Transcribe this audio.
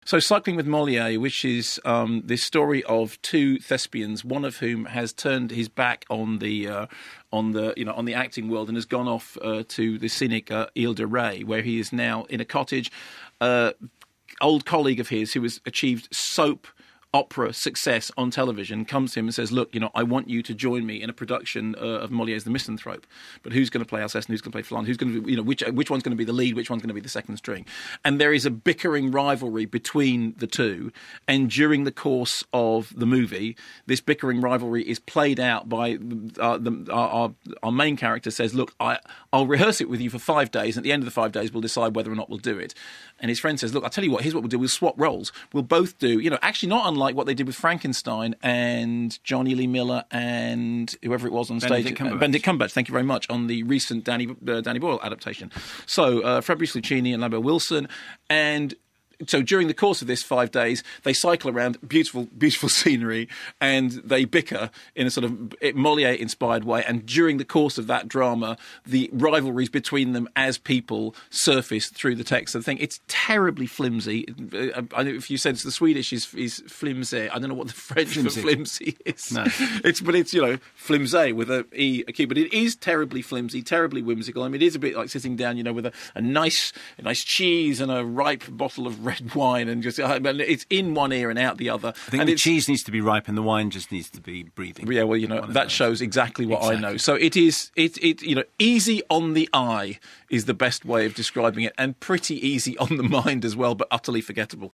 So Cycling with Moliere, which is this story of two thespians, one of whom has turned his back on the acting world and has gone off to the scenic Ile de Ré, where he is now in a cottage. Old colleague of his who has achieved soap opera success on television comes to him and says, look, I want you to join me in a production of Moliere's The Misanthrope. But who's going to play Alceste and who's going to play Flandre? Who's going to, which one's going to be the lead? Which one's going to be the second string? And there is a bickering rivalry between the two. And during the course of the movie, this bickering rivalry is played out by our main character says, look, I'll rehearse it with you for 5 days. And at the end of the 5 days, we'll decide whether or not we'll do it. And his friend says, look, I'll tell you what, here's what we'll do. We'll swap roles. We'll both do, actually not unlike what they did with Frankenstein and Johnny Lee Miller and whoever it was on stage. Benedict Cumberbatch, thank you very much, on the recent Danny Boyle adaptation. So Fabrice Lucchini and Lambert Wilson. And so during the course of this 5 days, they cycle around beautiful, beautiful scenery, and they bicker in a sort of Moliere-inspired way. And during the course of that drama, the rivalries between them as people surface through the text of the thing. It's terribly flimsy. I know if you said the Swedish is flimsy, I don't know what the French for flimsy is. No. It's flimsy with a E, a Q. But it is terribly flimsy, terribly whimsical. I mean, it is a bit like sitting down, with a nice cheese and a ripe bottle of red wine, and just it's in one ear and out the other. I think the cheese needs to be ripe and the wine just needs to be breathing. Yeah, well, that shows exactly what I know. So it is, easy on the eye is the best way of describing it, and pretty easy on the mind as well, but utterly forgettable.